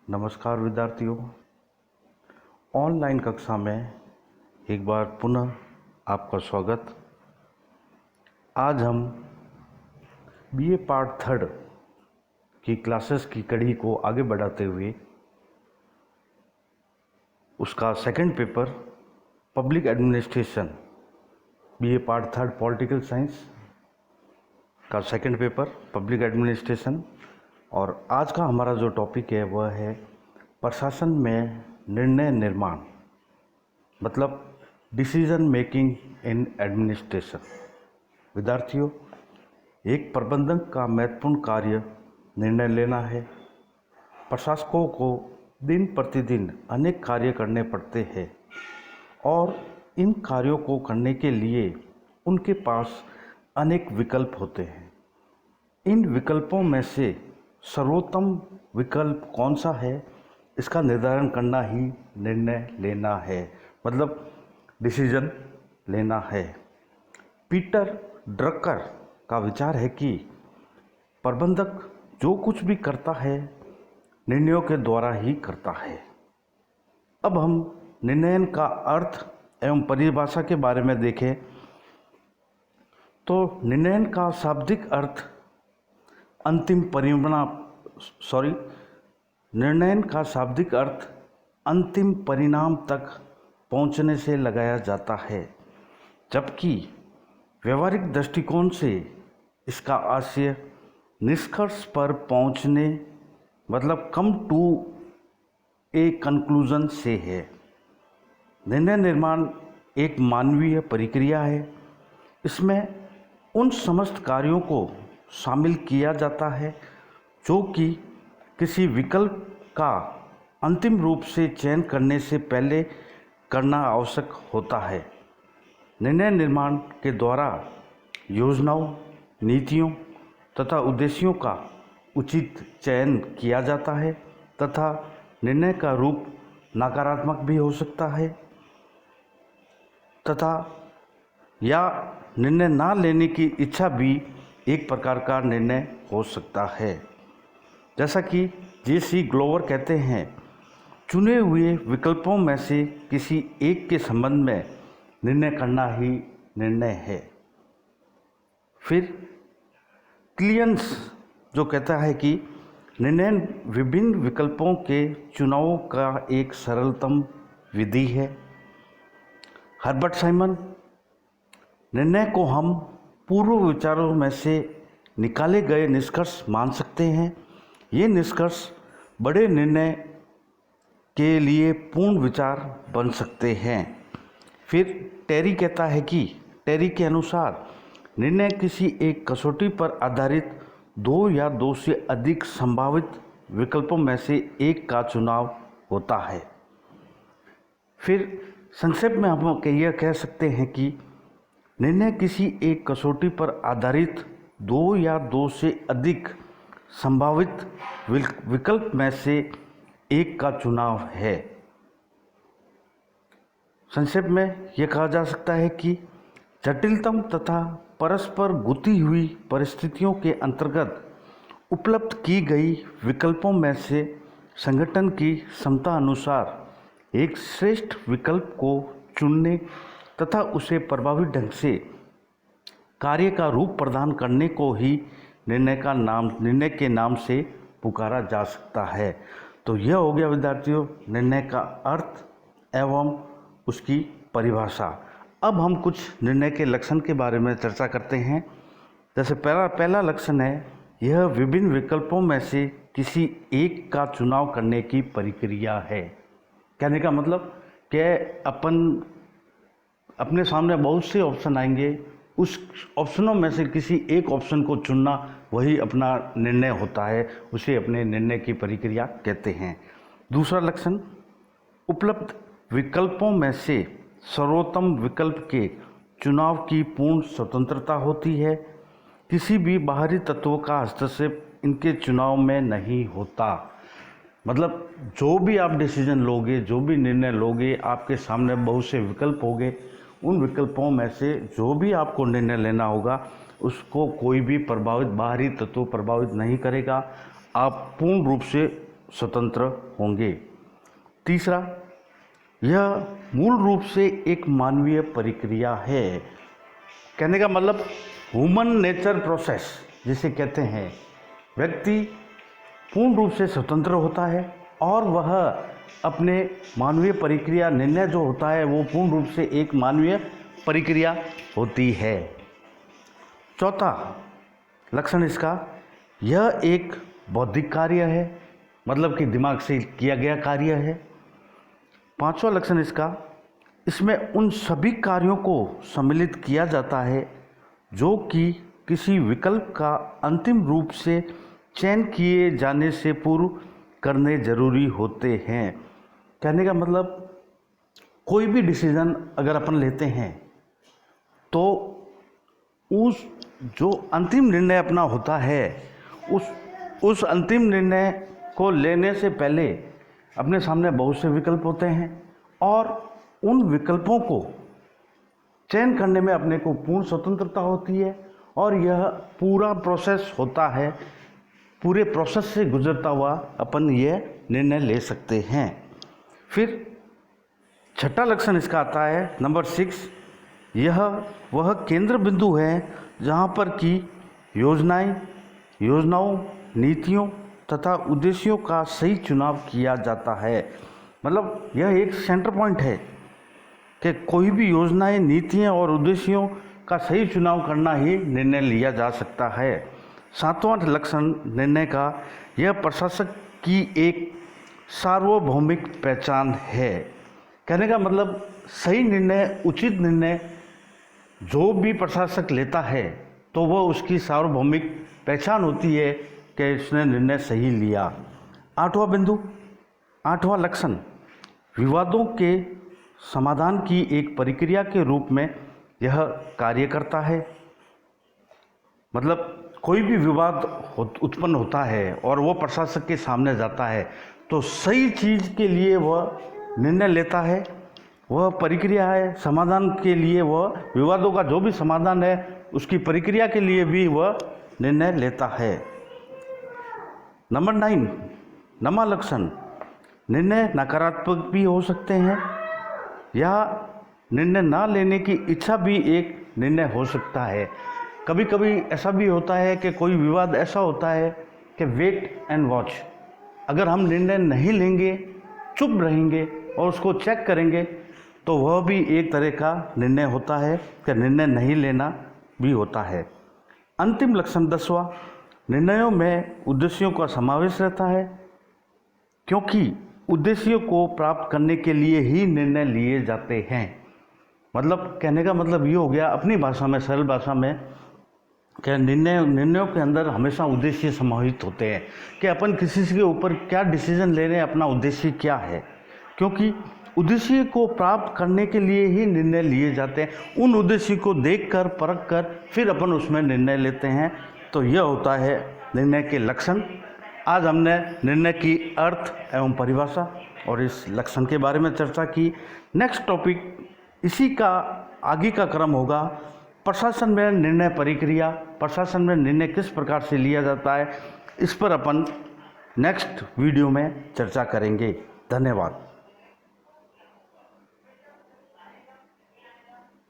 नमस्कार विद्यार्थियों, ऑनलाइन कक्षा में एक बार पुनः आपका स्वागत। आज हम बीए पार्ट थर्ड की क्लासेस की कड़ी को आगे बढ़ाते हुए उसका second paper public administration, BA part third political science का सेकंड पेपर पब्लिक एडमिनिस्ट्रेशन, और आज का हमारा जो टॉपिक है वह है प्रशासन में निर्णय निर्माण, मतलब डिसीजन मेकिंग इन एडमिनिस्ट्रेशन। विद्यार्थियों, एक प्रबंधक का महत्वपूर्ण कार्य निर्णय लेना है। प्रशासकों को दिन प्रतिदिन अनेक कार्य करने पड़ते हैं और इन कार्यों को करने के लिए उनके पास अनेक विकल्प होते हैं। इन विकल्पों में से सर्वोत्तम विकल्प कौन सा है, इसका निर्धारण करना ही निर्णय लेना है, मतलब डिसीजन लेना है। पीटर ड्रकर का विचार है कि प्रबंधक जो कुछ भी करता है निर्णयों के द्वारा ही करता है। अब हम निर्णय का अर्थ एवं परिभाषा के बारे में देखें तो निर्णय का शाब्दिक अर्थ निर्णय का शाब्दिक अर्थ अंतिम परिणाम तक पहुंचने से लगाया जाता है, जबकि व्यवहारिक दृष्टिकोण से इसका आशय निष्कर्ष पर पहुंचने, मतलब कम टू ए कंक्लूजन से है। निर्णय निर्माण एक मानवीय प्रक्रिया है। इसमें उन समस्त कार्यों को शामिल किया जाता है जो कि किसी विकल्प का अंतिम रूप से चयन करने से पहले करना आवश्यक होता है। निर्णय निर्माण के द्वारा योजनाओं, नीतियों तथा उद्देश्यों का उचित चयन किया जाता है तथा निर्णय का रूप नकारात्मक भी हो सकता है तथा या निर्णय ना लेने की इच्छा भी एक प्रकार का निर्णय हो सकता है। जैसा कि जे.सी. ग्लोवर कहते हैं, चुने हुए विकल्पों में से किसी एक के संबंध में निर्णय करना ही निर्णय है। फिर क्लियंस जो कहता है कि निर्णय विभिन्न विकल्पों के चुनाव का एक सरलतम विधि है। हर्बर्ट साइमन, निर्णय को हम पूर्व विचारों में से निकाले गए निष्कर्ष मान सकते हैं। ये निष्कर्ष बड़े निर्णय के लिए पूर्ण विचार बन सकते हैं। फिर टेरी कहता है कि टेरी के अनुसार निर्णय किसी एक कसौटी पर आधारित दो या दो से अधिक संभावित विकल्पों में से एक का चुनाव होता है। फिर संक्षेप में हम यह कह सकते हैं कि निर्णय किसी एक कसौटी पर आधारित दो या दो से अधिक संभावित विकल्प में से एक का चुनाव है। संक्षेप में यह कहा जा सकता है कि जटिलतम तथा परस्पर गुथी हुई परिस्थितियों के अंतर्गत उपलब्ध की गई विकल्पों में से संगठन की क्षमता अनुसार एक श्रेष्ठ विकल्प को चुनने तथा उसे प्रभावी ढंग से कार्य का रूप प्रदान करने को ही निर्णय के नाम से पुकारा जा सकता है। तो यह हो गया विद्यार्थियों निर्णय का अर्थ एवं उसकी परिभाषा। अब हम कुछ निर्णय के लक्षण के बारे में चर्चा करते हैं। जैसे पहला लक्षण है, यह विभिन्न विकल्पों में से किसी एक का चुनाव करने की प्रक्रिया है। कहने का मतलब कि अपने सामने बहुत से ऑप्शन आएंगे, उस ऑप्शनों में से किसी एक ऑप्शन को चुनना वही अपना निर्णय होता है, उसे अपने निर्णय की प्रक्रिया कहते हैं। दूसरा लक्षण, उपलब्ध विकल्पों में से सर्वोत्तम विकल्प के चुनाव की पूर्ण स्वतंत्रता होती है। किसी भी बाहरी तत्व का हस्तक्षेप इनके चुनाव में नहीं होता। मतलब जो भी आप डिसीजन लोगे, जो भी निर्णय लोगे, आपके सामने बहुत से विकल्प होंगे। उन विकल्पों में से जो भी आपको निर्णय लेना होगा उसको कोई भी बाहरी तत्व प्रभावित नहीं करेगा। आप पूर्ण रूप से स्वतंत्र होंगे। तीसरा, यह मूल रूप से एक मानवीय प्रक्रिया है। कहने का मतलब ह्यूमन नेचर प्रोसेस जिसे कहते हैं। व्यक्ति पूर्ण रूप से स्वतंत्र होता है और वह अपने मानवीय प्रक्रिया निर्णय जो होता है वो पूर्ण रूप से एक मानवीय प्रक्रिया होती है। चौथा लक्षण इसका, यह एक बौद्धिक कार्य है, मतलब कि दिमाग से किया गया कार्य है। पांचवा लक्षण इसका, इसमें उन सभी कार्यों को सम्मिलित किया जाता है जो कि किसी विकल्प का अंतिम रूप से चयन किए जाने से पूर्व करने जरूरी होते हैं। कहने का मतलब कोई भी डिसीजन अगर अपन लेते हैं तो उस जो अंतिम निर्णय अपना होता है उस अंतिम निर्णय को लेने से पहले अपने सामने बहुत से विकल्प होते हैं और उन विकल्पों को चयन करने में अपने को पूर्ण स्वतंत्रता होती है और यह पूरा प्रोसेस होता है। पूरे प्रोसेस से गुजरता हुआ अपन यह निर्णय ले सकते हैं। फिर छठा लक्षण इसका आता है नंबर 6, यह वह केंद्र बिंदु है जहाँ पर कि योजनाओं, नीतियों तथा उद्देश्यों का सही चुनाव किया जाता है। मतलब यह एक सेंटर पॉइंट है कि कोई भी योजनाएं, नीतियाँ और उद्देश्यों का सही चुनाव करना ही निर्णय लिया जा सकता है। सातवां लक्षण निर्णय का, यह प्रशासक की एक सार्वभौमिक पहचान है। कहने का मतलब सही निर्णय, उचित निर्णय जो भी प्रशासक लेता है तो वह उसकी सार्वभौमिक पहचान होती है कि उसने निर्णय सही लिया। आठवां लक्षण, विवादों के समाधान की एक प्रक्रिया के रूप में यह कार्य करता है। मतलब कोई भी विवाद उत्पन्न होता है और वो प्रशासक के सामने जाता है तो सही चीज़ के लिए वह निर्णय लेता है, वह प्रक्रिया है समाधान के लिए, वह विवादों का जो भी समाधान है उसकी प्रक्रिया के लिए भी वह निर्णय लेता है। नंबर 9, नवा लक्षण, निर्णय नकारात्मक भी हो सकते हैं या निर्णय ना लेने की इच्छा भी एक निर्णय हो सकता है। कभी कभी ऐसा भी होता है कि कोई विवाद ऐसा होता है कि वेट एंड वॉच, अगर हम निर्णय नहीं लेंगे, चुप रहेंगे और उसको चेक करेंगे तो वह भी एक तरह का निर्णय होता है कि निर्णय नहीं लेना भी होता है। अंतिम लक्षण 10वां, निर्णयों में उद्देश्यों का समावेश रहता है क्योंकि उद्देश्यों को प्राप्त करने के लिए ही निर्णय लिए जाते हैं। मतलब कहने का मतलब ये हो गया अपनी भाषा में, सरल भाषा में, कि निर्णयों के अंदर हमेशा उद्देश्य समाहित होते हैं कि अपन किसी के ऊपर क्या डिसीजन ले रहे हैं, अपना उद्देश्य क्या है, क्योंकि उद्देश्य को प्राप्त करने के लिए ही निर्णय लिए जाते हैं। उन उद्देश्य को देखकर, परख कर फिर अपन उसमें निर्णय लेते हैं। तो यह होता है निर्णय के लक्षण। आज हमने निर्णय की अर्थ एवं परिभाषा और इस लक्षण के बारे में चर्चा की। नेक्स्ट टॉपिक इसी का आगे का क्रम होगा, प्रशासन में निर्णय प्रक्रिया, प्रशासन में निर्णय किस प्रकार से लिया जाता है, इस पर अपन नेक्स्ट वीडियो में चर्चा करेंगे। धन्यवाद।